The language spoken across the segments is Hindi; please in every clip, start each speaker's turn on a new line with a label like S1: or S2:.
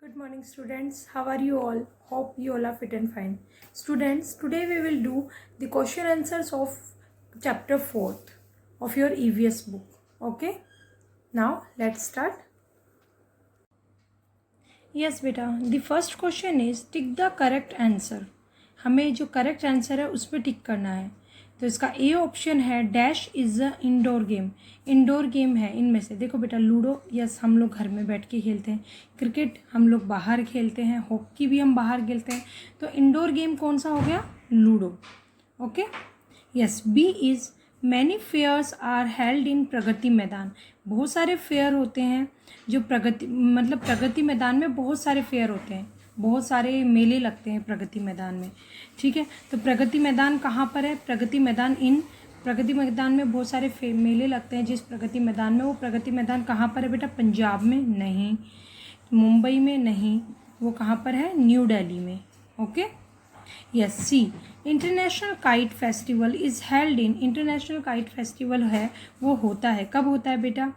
S1: Good morning students, how are you all? Hope you all are fit and fine. Students, today we will do the question answers of chapter 4th of your EVS book. Okay, now let's start. Yes beta, the first question is tick the correct answer. हमें जो करेक्ट आंसर है उस पर टिक करना है. तो इसका ए ऑप्शन है dash is a indoor game. Indoor game है इनमें से. देखो बेटा, लूडो यस हम लोग घर में बैठ के खेलते हैं, क्रिकेट हम लोग बाहर खेलते हैं, हॉकी भी हम बाहर खेलते हैं. तो इंडोर गेम कौन सा हो गया? Ludo. Okay. Yes. B is many fairs are held in Pragati Maidan. बहुत सारे फेयर होते हैं जो प्रगति मैदान में बहुत सारे फेयर होते हैं, बहुत सारे मेले लगते हैं प्रगति मैदान में. ठीक है. तो प्रगति मैदान कहाँ पर है? प्रगति मैदान में बहुत सारे मेले लगते हैं. जिस प्रगति मैदान में, वो प्रगति मैदान कहाँ पर है बेटा? पंजाब में नहीं, मुंबई में नहीं, वो कहाँ पर है? न्यू दिल्ली में. Okay. Yes. C international kite festival is held in. International kite festival है वो होता है, कब होता है बेटा?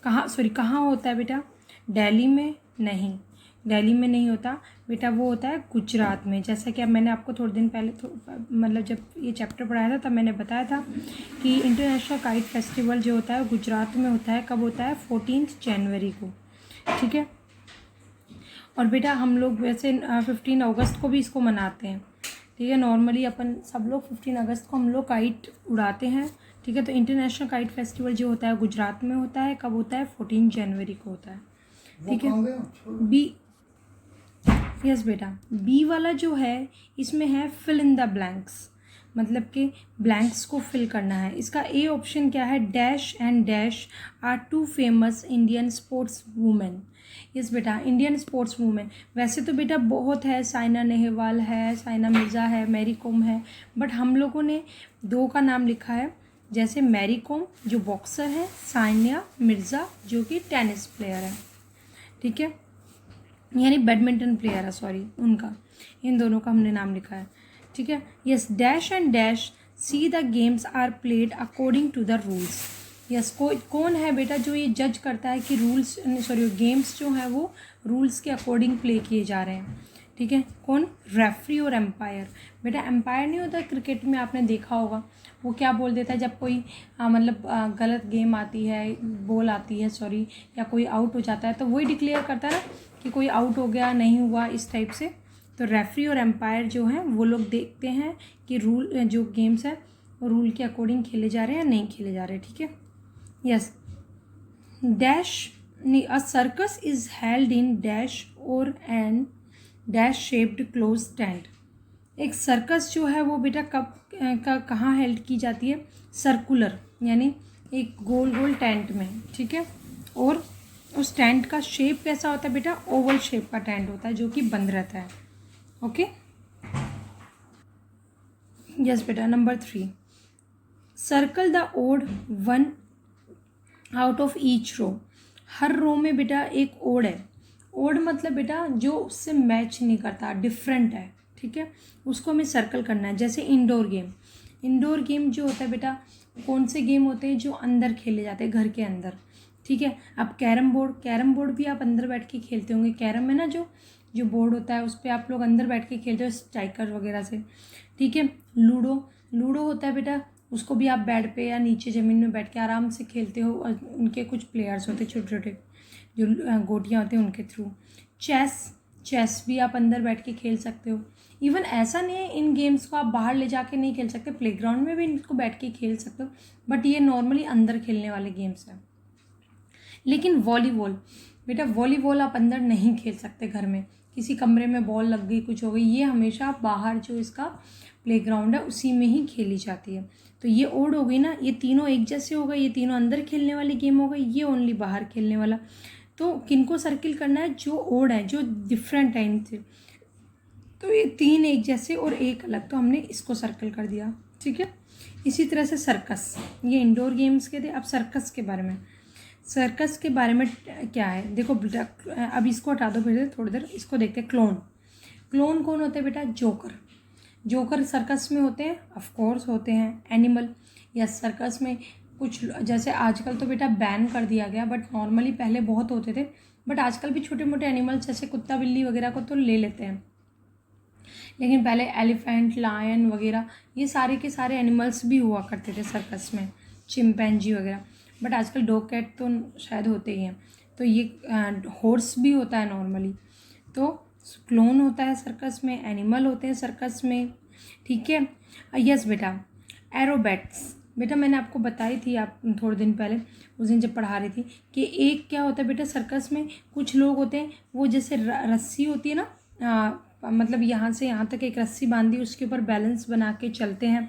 S1: कहाँ होता है बेटा? दिल्ली में नहीं, दिल्ली में नहीं होता बेटा, वो होता है गुजरात में. जैसा कि अब मैंने आपको थोड़े दिन पहले जब ये चैप्टर पढ़ाया था तब मैंने बताया था कि इंटरनेशनल काइट फेस्टिवल जो होता है वो गुजरात में होता है. कब होता है? 14 जनवरी को. ठीक है. और बेटा हम लोग वैसे 15 अगस्त को भी इसको मनाते हैं. ठीक है. नॉर्मली अपन सब लोग 15 अगस्त को हम लोग काइट उड़ाते हैं. ठीक है. तो इंटरनेशनल काइट फेस्टिवल जो होता है गुजरात में होता है. कब होता है? 14 जनवरी को होता है. ठीक है. बी. यस बेटा, बी वाला जो है इसमें है फिल इन द ब्लैंक्स, मतलब कि ब्लैंक्स को फिल करना है. इसका ए ऑप्शन क्या है? Dash and dash are two famous Indian sportswomen. Yes बेटा, इंडियन स्पोर्ट्स वुमेन वैसे तो बेटा बहुत है, साइना नेहवाल है, साइना मिर्ज़ा है, मैरी कॉम है, बट हम लोगों ने दो का नाम लिखा है. जैसे मैरी कॉम जो बॉक्सर है, साइना मिर्ज़ा जो कि टेनिस प्लेयर है. ठीक है, यानी बैडमिंटन प्लेयर है, सॉरी, उनका, इन दोनों का हमने नाम लिखा है. ठीक है. Yes. Dash and dash C the games are played according to the rules. Yes. कौन है बेटा जो ये जज करता है कि गेम्स जो हैं वो रूल्स के अकॉर्डिंग प्ले किए जा रहे हैं. ठीक है. कौन? रेफरी और एम्पायर. बेटा एम्पायर नहीं होता क्रिकेट में, आपने देखा होगा, वो क्या बोल देता है जब कोई गलत गेम आती है, बॉल आती है सॉरी, या कोई आउट हो जाता है तो वही डिक्लेयर करता है ना कि कोई आउट हो गया, नहीं हुआ, इस टाइप से. तो रेफरी और एम्पायर जो हैं वो लोग देखते हैं कि रूल जो गेम्स है वो रूल के अकॉर्डिंग खेले जा रहे हैं या नहीं खेले जा रहे. ठीक है. Yes. Dash a circus is held in dash और an dash shaped close tent. एक सर्कस जो है वो बेटा कहाँ हेल्ड की जाती है? सर्कुलर, यानी एक गोल गोल टेंट में. ठीक है. और उस टेंट का शेप कैसा होता है बेटा? ओवल शेप का टेंट होता है जो कि बंद रहता है. ओके. यस बेटा. Number 3, circle the odd one out of each row. हर रो में बेटा एक ओड है. ओड मतलब बेटा जो उससे मैच नहीं करता, डिफरेंट है. ठीक है. उसको हमें सर्कल करना है. जैसे इंडोर गेम जो होता है बेटा, कौन से गेम होते हैं जो अंदर खेले जाते हैं, घर के अंदर. ठीक है. अब कैरम बोर्ड भी आप अंदर बैठ के खेलते होंगे. कैरम में ना जो बोर्ड होता है उस पर आप लोग अंदर बैठ के खेलते हो स्ट्राइकर वगैरह से. ठीक है. लूडो होता है बेटा, उसको भी आप बेड पे या नीचे ज़मीन में बैठ के आराम से खेलते हो, और उनके कुछ प्लेयर्स होते हैं छोटे छोटे जो गोटियाँ होते हैं उनके थ्रू. चेस भी आप अंदर बैठ के खेल सकते हो. इवन ऐसा नहीं है इन गेम्स को आप बाहर ले जाके नहीं खेल सकते, प्लेग्राउंड में भी इनको बैठ के खेल सकते हो, बट ये नॉर्मली अंदर खेलने वाले गेम्स हैं. लेकिन वॉलीबॉल आप अंदर नहीं खेल सकते घर में. किसी कमरे में बॉल लग गई, कुछ हो गई, ये हमेशा बाहर जो इसका प्लेग्राउंड है उसी में ही खेली जाती है. तो ये ओड हो गई ना, ये तीनों एक जैसे हो गए, ये तीनों अंदर खेलने वाली गेम हो गई, ये ओनली बाहर खेलने वाला. तो किनको सर्किल करना है? जो ओड है, जो डिफरेंट है इनसे. तो ये 3 एक जैसे और एक अलग, तो हमने इसको सर्कल कर दिया. ठीक है. इसी तरह से सर्कस, ये इंडोर गेम्स के थे. अब सर्कस के बारे में क्या है देखो बेटा. अब इसको हटा दो फिर से थोड़ी देर, इसको देखते हैं. क्लोन कौन होते हैं बेटा? जोकर सर्कस में होते हैं, ऑफ कोर्स होते हैं. एनिमल या सर्कस में कुछ, जैसे आजकल तो बेटा बैन कर दिया गया, बट नॉर्मली पहले बहुत होते थे. बट आजकल भी छोटे मोटे एनिमल्स जैसे कुत्ता बिल्ली वगैरह को तो ले लेते हैं, लेकिन पहले एलिफेंट लायन वगैरह ये सारे के सारे एनिमल्स भी हुआ करते थे सर्कस में, चिंपैंजी वगैरह। बट आजकल डॉग कैट तो शायद होते ही हैं। तो ये हॉर्स भी होता है नॉर्मली, तो क्लोन होता है सर्कस में, एनिमल होते हैं सर्कस में, ठीक है। यस बेटा, एरोबैट्स बेटा मैंने आपको बताई थी आप थोड़े दिन पहले, उस दिन जब पढ़ा रही थी कि एक क्या होता है बेटा सर्कस में, कुछ लोग होते हैं वो जैसे रस्सी होती है ना, मतलब यहाँ से यहाँ तक एक रस्सी बांधी उसके ऊपर बैलेंस बना के चलते हैं,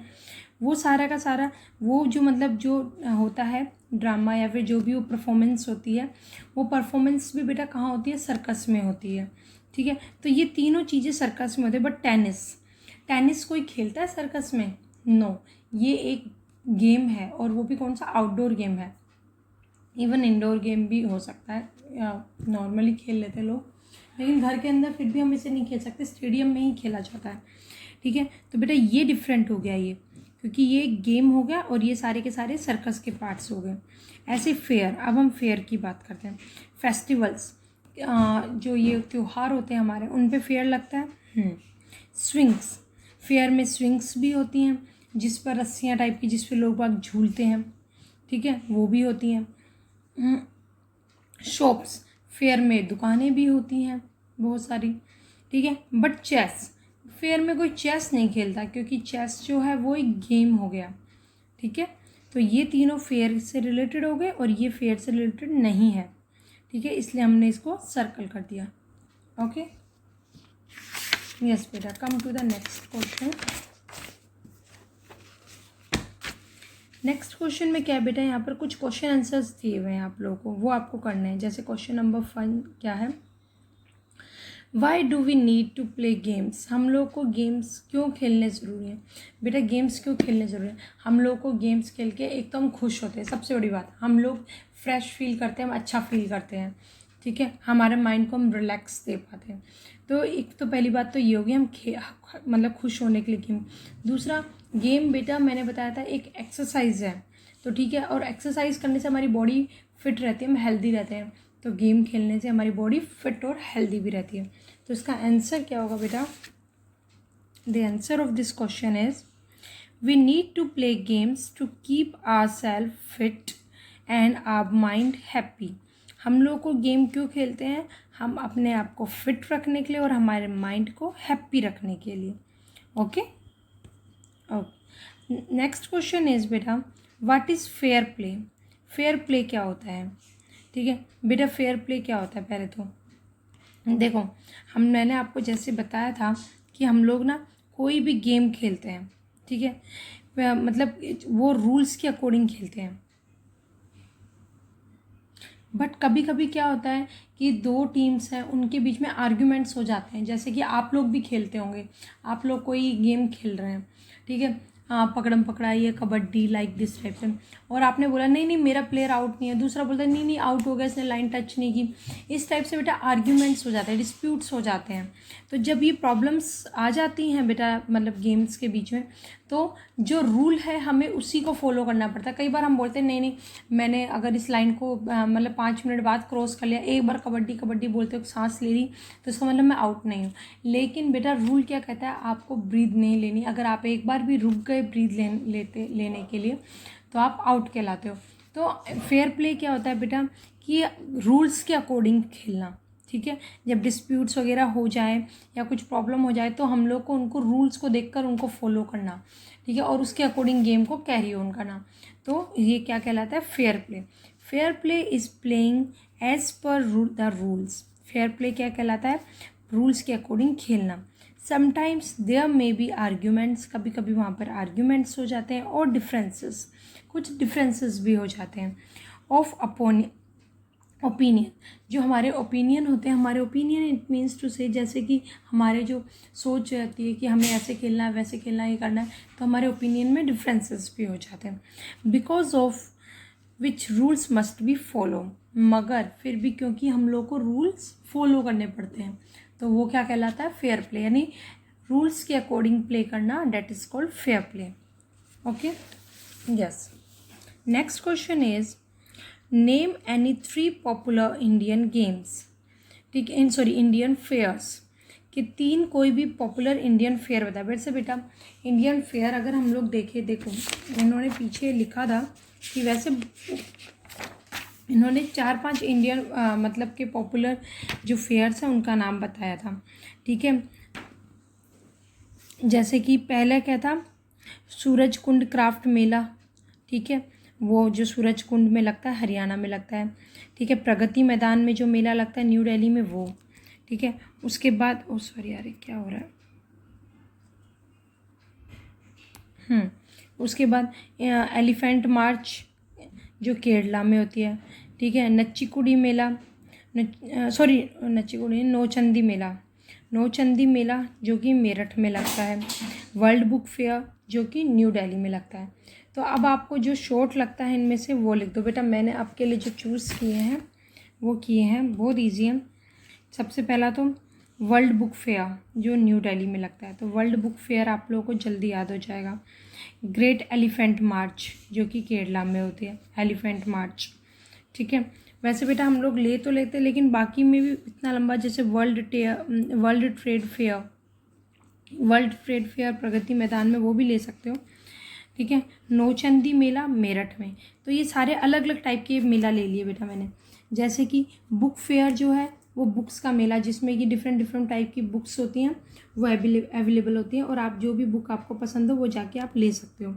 S1: वो सारा का सारा वो जो मतलब जो होता है ड्रामा या फिर जो भी वो परफॉर्मेंस होती है, वो परफॉर्मेंस भी बेटा कहाँ होती है, सर्कस में होती है, ठीक है। तो ये तीनों चीज़ें सर्कस में होती है। बट टेनिस कोई खेलता है सर्कस में? नो, ये एक गेम है और वो भी कौन सा, आउटडोर गेम है। इवन इंडोर गेम भी हो सकता है, नॉर्मली खेल लेते हैं लोग, लेकिन घर के अंदर फिर भी हम इसे नहीं खेल सकते, स्टेडियम में ही खेला जाता है, ठीक है। तो बेटा ये डिफरेंट हो गया ये, क्योंकि ये गेम हो गया और ये सारे के सारे सर्कस के पार्ट्स हो गए। ऐसे फेयर, अब हम फेयर की बात करते हैं। फेस्टिवल्स, जो ये त्यौहार होते हैं हमारे, उन पे फेयर लगता है। स्विंग्स, फेयर में स्विंग्स भी होती हैं जिस पर रस्सियाँ टाइप की, जिस पर लोग बाग झूलते हैं, ठीक है, वो भी होती हैं। शॉप्स, फेयर में दुकानें भी होती हैं बहुत सारी, ठीक है। बट चेस, फेयर में कोई चेस नहीं खेलता, क्योंकि चेस जो है वो एक गेम हो गया, ठीक है। तो ये तीनों फेयर से रिलेटेड हो गए और ये फेयर से रिलेटेड नहीं है, ठीक है, इसलिए हमने इसको सर्कल कर दिया। ओके, यस बेटा, come to the next question. Next question में क्या है बेटा, यहाँ पर कुछ क्वेश्चन आंसर्स दिए हुए हैं आप लोगों को, वो आपको करने हैं। जैसे क्वेश्चन नंबर 1 क्या है, why do we need to play games, हम लोग को गेम्स क्यों खेलने ज़रूरी है। बेटा गेम्स क्यों खेलने ज़रूरी है, हम लोग को गेम्स खेल के एक तो हम खुश होते हैं, सबसे बड़ी बात, हम लोग फ्रेश फील करते हैं, हम अच्छा फील करते हैं, ठीक है, हमारे माइंड को हम रिलैक्स दे पाते हैं। तो एक तो पहली बात तो ये होगी, हम मतलब खुश होने के लिए गेम। दूसरा, गेम बेटा मैंने बताया था एक एक्सरसाइज है, तो ठीक है, और एक्सरसाइज करने से हमारी बॉडी फिट रहती है, हम हेल्दी रहते हैं, तो गेम खेलने से हमारी बॉडी फिट और हेल्दी भी रहती है। तो इसका आंसर क्या होगा बेटा, the answer of this question is we need to play games to keep our self fit and our mind happy. हम लोग को गेम क्यों खेलते हैं, हम अपने आप को फिट रखने के लिए और हमारे माइंड को हैप्पी रखने के लिए। Okay okay, next question is बेटा what is fair play. Fair play क्या होता है, ठीक है बेटा, फेयर प्ले क्या होता है, पहले तो देखो, मैंने आपको जैसे बताया था कि हम लोग ना कोई भी गेम खेलते हैं, ठीक है, मतलब वो रूल्स के अकॉर्डिंग खेलते हैं। बट कभी कभी क्या होता है कि दो टीम्स हैं, उनके बीच में आर्ग्यूमेंट्स हो जाते हैं, जैसे कि आप लोग भी खेलते होंगे, आप लोग कोई गेम खेल रहे हैं, ठीक है, हाँ पकड़म पकड़ाई है, कबड्डी, लाइक दिस टाइप से, और आपने बोला नहीं नहीं मेरा प्लेयर आउट नहीं है, दूसरा बोलता है नहीं नहीं आउट हो गया, इसने लाइन टच नहीं की। इस टाइप से बेटा आर्ग्यूमेंट्स हो जाते हैं, डिस्प्यूट्स हो जाते हैं। तो जब ये प्रॉब्लम्स आ जाती हैं बेटा, मतलब गेम्स के बीच में, तो जो रूल है हमें उसी को फॉलो करना पड़ता है। कई बार हम बोलते हैं नहीं नहीं, मैंने अगर इस लाइन को मतलब 5 मिनट बाद क्रॉस कर लिया, एक बार कबड्डी कबड्डी बोलते हुए सांस ले ली, तो इसका मतलब मैं आउट नहीं हूँ। लेकिन बेटा रूल क्या कहता है, आपको ब्रीथ नहीं लेनी, अगर आप एक बार भी रुक गए ब्रीथ लेने के लिए तो आप आउट कहलाते हो। तो फेयर प्ले क्या होता है बेटा, कि रूल्स के अकॉर्डिंग खेलना, ठीक है। जब डिस्प्यूट्स वगैरह हो जाए या कुछ प्रॉब्लम हो जाए तो हम लोग को उनको रूल्स को देखकर उनको फॉलो करना, ठीक है, और उसके अकॉर्डिंग गेम को कैरी ऑन करना। तो ये क्या कहलाता है, fair play. Fair play is playing as per the rules. Fair play क्या कहलाता है, रूल्स के अकॉर्डिंग खेलना। Sometimes there may be arguments, कभी कभी वहाँ पर आर्ग्यूमेंट्स हो जाते हैं, और डिफरेंसेस, कुछ डिफरेंसेस भी हो जाते हैं। ऑफ ओपिनियन, जो हमारे ओपिनियन होते हैं, हमारे ओपिनियन इट मीन्स टू से, जैसे कि हमारे जो सोच रहती है कि हमें ऐसे खेलना है, वैसे खेलना है, ये करना है, तो हमारे ओपिनियन में डिफरेंसेस भी हो जाते हैं। Because of which rules must be follow, मगर फिर भी क्योंकि हम लोग को रूल्स फॉलो करने पड़ते हैं, तो वो क्या कहलाता है, फेयर प्ले, यानी रूल्स के अकॉर्डिंग प्ले करना, that is called fair play. Okay, yes. Next question is name any 3 popular Indian games, ठीक है, सॉरी इंडियन फेयर्स, कि 3 कोई भी पॉपुलर इंडियन फेयर बताए। वैसे बेटा इंडियन फेयर अगर हम लोग देखें, देखो इन्होंने पीछे लिखा था कि वैसे इन्होंने 4-5 इंडियन मतलब के पॉपुलर जो फेयर्स हैं उनका नाम बताया था, ठीक है। जैसे कि पहले क्या था, सूरज कुंड क्राफ्ट मेला, ठीक है, वो जो सूरज कुंड में लगता है, हरियाणा में लगता है, ठीक है। प्रगति मैदान में जो मेला लगता है न्यू दिल्ली में, वो, ठीक है। उसके बाद सॉरी यार क्या हो रहा है, उसके बाद एलिफेंट मार्च जो केरला में होती है, ठीक है। नच्चीकुडी मेला, सॉरी नच्चीकुडी, नौचंदी मेला, नौचंदी मेला जो कि मेरठ में लगता है। वर्ल्ड बुक फेयर जो कि न्यू दिल्ली में लगता है। तो अब आपको जो शॉर्ट लगता है इनमें से वो लिख दो बेटा। मैंने आपके लिए जो चूज़ किए हैं वो किए हैं, बहुत ईजी हैं। सबसे पहला तो वर्ल्ड बुक फेयर जो न्यू दिल्ली में लगता है, तो वर्ल्ड बुक फेयर आप लोगों को जल्दी याद हो जाएगा। ग्रेट एलिफेंट मार्च जो कि केरला में होती है, एलिफेंट मार्च, ठीक है। वैसे बेटा हम लोग ले तो लेते लेकिन बाकी में भी इतना लंबा, जैसे world trade fair Pragati Maidan में, वो भी ले सकते हो, ठीक है। नौचंदी मेला मेरठ में। तो ये सारे अलग अलग टाइप के मेला ले लिए बेटा मैंने। जैसे कि बुक फेयर जो है वो बुक्स का मेला, जिसमें कि डिफरेंट टाइप की बुक्स होती हैं वो अवेलेबल होती हैं, और आप जो भी बुक आपको पसंद हो वो जाके आप ले सकते हो,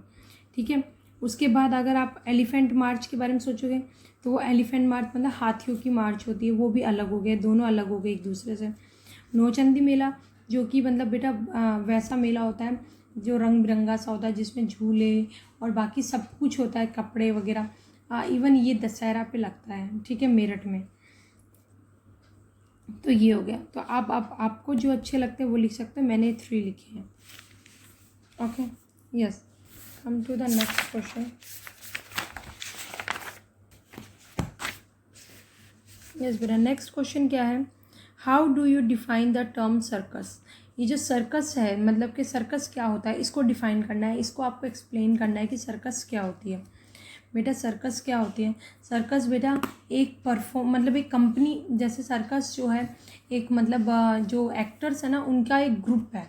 S1: ठीक है। उसके बाद अगर आप एलिफेंट मार्च के बारे में सोचोगे तो वो एलिफेंट मार्च मतलब हाथियों की मार्च होती है, वो भी अलग हो गए, दोनों अलग हो गए एक दूसरे से। नौचंदी मेला जो कि मतलब बेटा वैसा मेला होता है जो रंग बिरंगा सा होता है, जिसमें झूले और बाकी सब कुछ होता है, कपड़े वगैरह। इवन ये दशहरा पे लगता है, ठीक है, मेरठ में। तो ये हो गया। तो आप आपको जो अच्छे लगते हैं वो लिख सकते हैं, मैंने 3 लिखे हैं। Okay, yes, come to the next question. Yes बेटा, नेक्स्ट क्वेश्चन क्या है, how do you define the term circus. ये जो सर्कस है, मतलब कि सर्कस क्या होता है, इसको डिफाइन करना है, इसको आपको एक्सप्लेन करना है कि सर्कस क्या होती है। बेटा सर्कस क्या होती है, सर्कस बेटा एक मतलब एक कंपनी, जैसे सर्कस जो है एक मतलब जो एक्टर्स है ना उनका एक ग्रुप है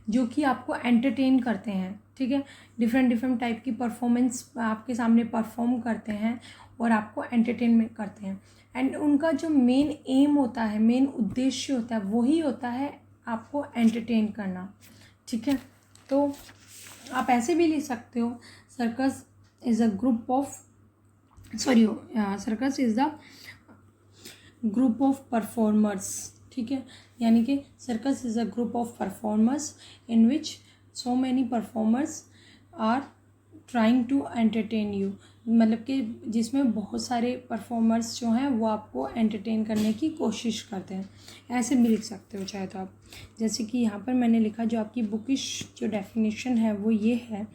S1: जो कि आपको एंटरटेन करते हैं, ठीक है। डिफरेंट टाइप की परफॉर्मेंस आपके सामने परफॉर्म करते हैं और आपको एंटरटेनमेंट करते हैं। एंड उनका जो मेन एम होता है, मेन उद्देश्य होता है, वही होता है आपको एंटरटेन करना, ठीक है। तो आप ऐसे भी लिख सकते हो, circus is a group of circus is the group of performers, ठीक है। यानी कि circus is a group of performers in which so many performers are trying to entertain you, मतलब कि जिसमें बहुत सारे परफॉर्मर्स जो हैं वो आपको एंटरटेन करने की कोशिश करते हैं। ऐसे भी लिख सकते हो चाहे तो आप। जैसे कि यहाँ पर मैंने लिखा, जो आपकी बुकिश जो डेफिनेशन है वो ये है,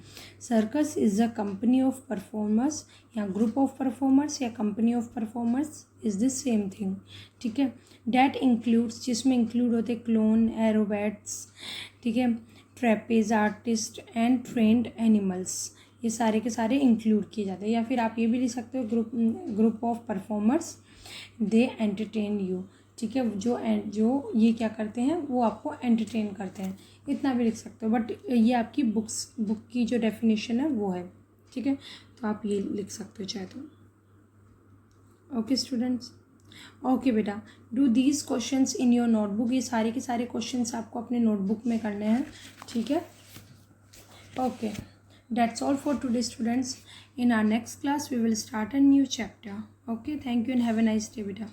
S1: circus is a company of performers, या ग्रुप ऑफ परफॉर्मर्स या company of performers is the same thing, ठीक है। डैट इंक्लूड्स, जिसमें इंक्लूड होते क्लोन, एरोबैट्स, ठीक है, ट्रेपेज आर्टिस्ट एंड ट्रेंड एनिमल्स, ये सारे के सारे इंक्लूड किए जाते हैं। या फिर आप ये भी लिख सकते हो, group of performers they entertain you, ठीक है। जो ये क्या करते हैं, वो आपको एंटरटेन करते हैं, इतना भी लिख सकते हो। बट ये आपकी बुक की जो डेफिनेशन है वो है, ठीक है। तो आप ये लिख सकते हो चाहे तो। ओके स्टूडेंट्स, ओके बेटा, do these questions in your notebook. ये सारे के सारे क्वेश्चंस आपको अपने नोटबुक में करने हैं, ठीक है। Okay, that's all for today students. In our next class we will start a new chapter. Okay, thank you and have a nice day beta.